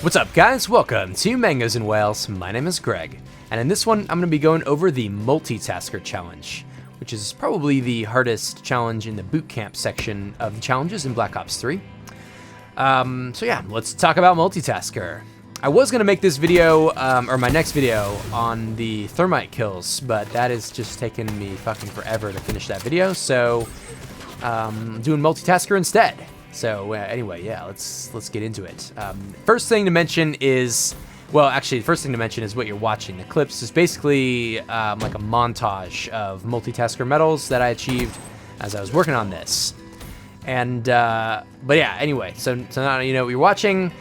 What's up, guys? Welcome to Mangoes and Whales. My name is Greg, and in this one I'm going to be going over the Multitasker challenge, which is probably the hardest challenge in the boot camp section of the challenges in Black Ops 3. So yeah, let's talk about Multitasker. I was going to make this video, or my next video, on the thermite kills, but that is just taking me fucking forever to finish that video, so doing Multitasker instead. So anyway, yeah, let's get into it. First thing to mention is, well, actually, the first thing to mention is what you're watching. The clips is basically like a montage of Multitasker medals that I achieved as I was working on this. And but yeah, anyway, so now you know what you're watching.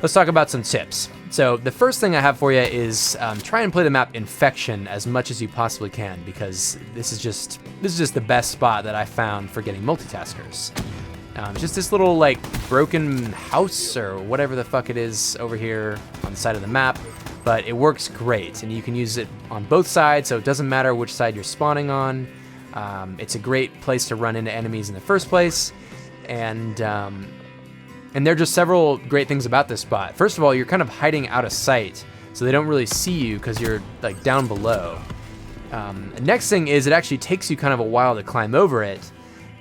Let's talk about some tips. So the first thing I have for you is try and play the map Infection as much as you possibly can, because this is just the best spot that I found for getting multitaskers. Just this little like broken house or whatever the fuck it is over here on the side of the map, but it works great and you can use it on both sides, so it doesn't matter which side you're spawning on. It's a great place to run into enemies in the first place, and there are just several great things about this spot. First of all, you're kind of hiding out of sight, so they don't really see you because you're like down below. The next thing is it actually takes you kind of a while to climb over it.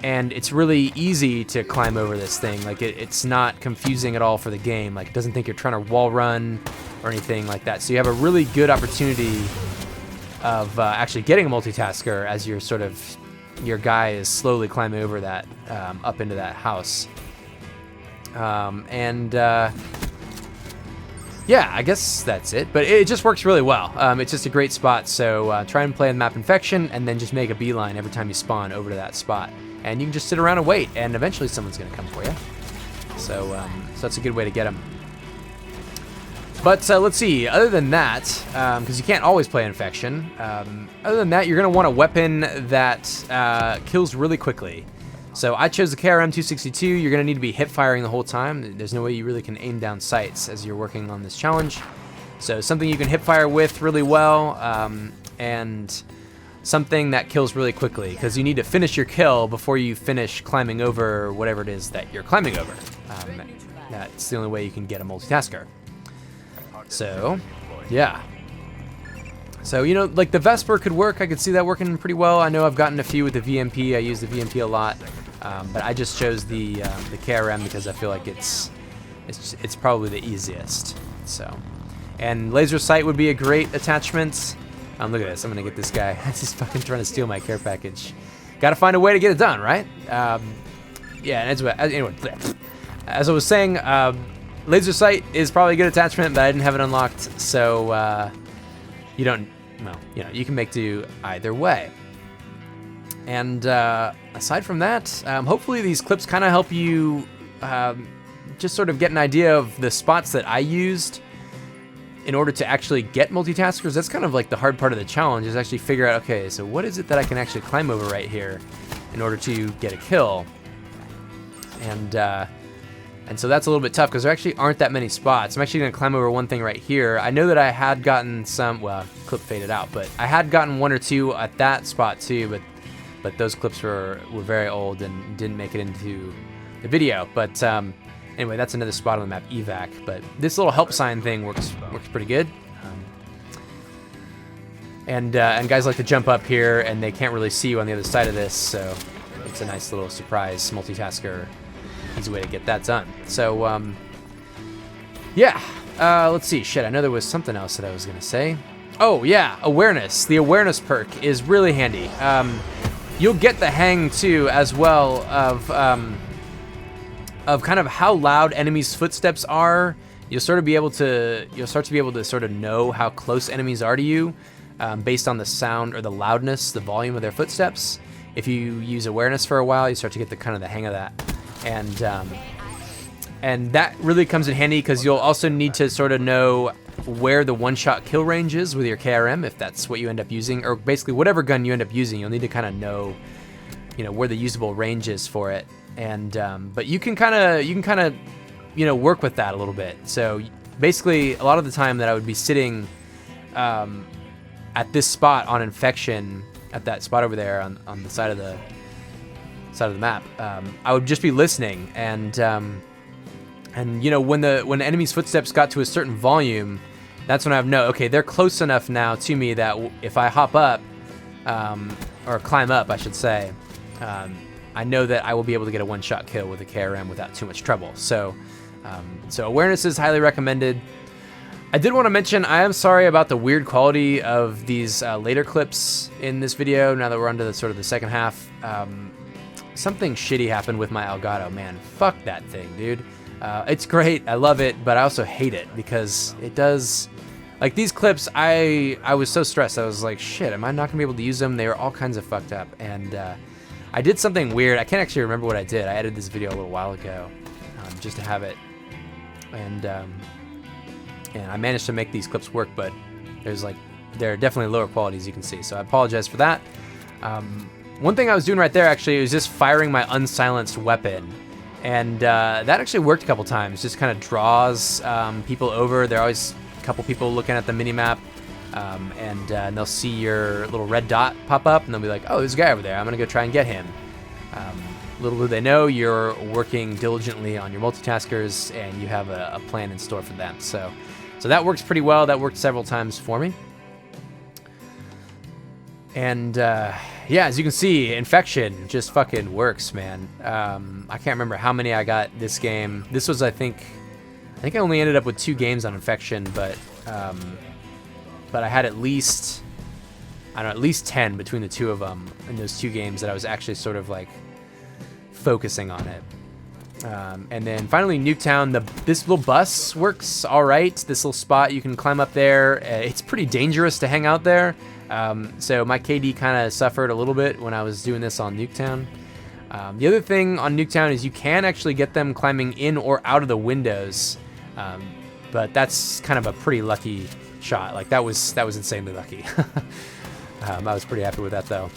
And it's really easy to climb over this thing. Like it's not confusing at all for the game. Like it doesn't think you're trying to wall run or anything like that. So you have a really good opportunity of actually getting a multitasker as your guy is slowly climbing over that up into that house. Yeah, I guess that's it. But it just works really well. It's just a great spot. So try and play the map Infection, and then just make a beeline every time you spawn over to that spot. And you can just sit around and wait, and eventually someone's going to come for you. So, so that's a good way to get them. But let's see, other than that, because you can't always play Infection, other than that, you're going to want a weapon that kills really quickly. So I chose the KRM-262. You're going to need to be hip firing the whole time. There's no way you really can aim down sights as you're working on this challenge. So something you can hip fire with really well, and something that kills really quickly, because you need to finish your kill before you finish climbing over whatever it is that you're climbing over. That's the only way you can get a multitasker. So, yeah. So, you know, like the Vesper could work. I could see that working pretty well. I know I've gotten a few with the VMP. I use the VMP a lot, but I just chose the KRM because I feel like it's probably the easiest. So, and laser sight would be a great attachment. Look at this. I'm gonna get this guy. He's fucking trying to steal my care package. Gotta find a way to get it done, right? Yeah, and anyway, as I was saying, laser sight is probably a good attachment, but I didn't have it unlocked, so you don't. Well, you know, you can make do either way. And aside from that, hopefully these clips kind of help you just sort of get an idea of the spots that I used in order to actually get multitaskers. That's kind of like the hard part of the challenge, is actually figure out, okay, so what is it that I can actually climb over right here in order to get a kill? And so that's a little bit tough because there actually aren't that many spots. I'm actually going to climb over one thing right here. I know that I had gotten some, well, clip faded out, but I had gotten one or two at that spot too, but those clips were very old and didn't make it into the video. But anyway, that's another spot on the map, evac. But this little help sign thing works pretty good. And guys like to jump up here, and they can't really see you on the other side of this, so it's a nice little surprise multitasker, easy way to get that done. So yeah, let's see. Shit, I know there was something else that I was gonna say. Oh yeah, awareness. The awareness perk is really handy. You'll get the hang too, as well, of kind of how loud enemies' footsteps are. You'll start to be able to sort of know how close enemies are to you, based on the sound or the loudness, the volume of their footsteps. If you use awareness for a while, you start to get the hang of that, and that really comes in handy because you'll also need to sort of know where the one-shot kill range is with your KRM, if that's what you end up using, or basically whatever gun you end up using. You'll need to kind of know, you know, where the usable range is for it. And but you can kind of you know, work with that a little bit. So basically, a lot of the time that I would be sitting at this spot on Infection, at that spot over there on the side of the map, I would just be listening, and And, you know, when the enemy's footsteps got to a certain volume, that's when I know, okay, they're close enough now to me that if I hop up, or climb up, I should say, I know that I will be able to get a one-shot kill with a KRM without too much trouble. So, so awareness is highly recommended. I did want to mention, I am sorry about the weird quality of these later clips in this video, now that we're onto the sort of the second half. Something shitty happened with my Elgato, man. Fuck that thing, dude. It's great, I love it, but I also hate it because it does... Like these clips, I was so stressed. I was like, shit, am I not gonna be able to use them? They were all kinds of fucked up. And I did something weird. I can't actually remember what I did. I edited this video a little while ago just to have it. And I managed to make these clips work, but they're definitely lower quality, as you can see. So I apologize for that. One thing I was doing right there, actually, was just firing my unsilenced weapon. And that actually worked a couple times. Just kind of draws people over. There are always a couple people looking at the minimap, and they'll see your little red dot pop up, and they'll be like, oh, there's a guy over there. I'm going to go try and get him. Little do they know, you're working diligently on your multitaskers, and you have a plan in store for them. So that works pretty well. That worked several times for me. And yeah, as you can see, Infection just fucking works, man. I can't remember how many I got this game. This was, I think I only ended up with 2 games on Infection, but I had at least, I don't know, at least 10 between the two of them in those 2 games that I was actually sort of like focusing on it. And then finally, Nuketown, this little bus works all right. This little spot, you can climb up there. It's pretty dangerous to hang out there. So my KD kind of suffered a little bit when I was doing this on Nuketown. The other thing on Nuketown is you can actually get them climbing in or out of the windows, but that's kind of a pretty lucky shot. Like that was insanely lucky. I was pretty happy with that though.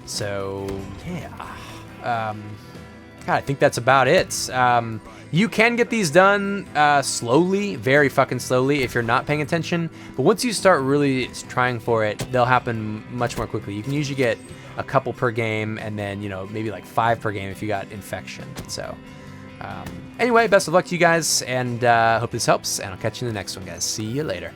So yeah, God, I think that's about it. You can get these done slowly, very fucking slowly, if you're not paying attention. But once you start really trying for it, they'll happen much more quickly. You can usually get a couple per game, and then, you know, maybe like 5 per game if you got Infection. So anyway, best of luck to you guys, and hope this helps, and I'll catch you in the next one, guys. See you later.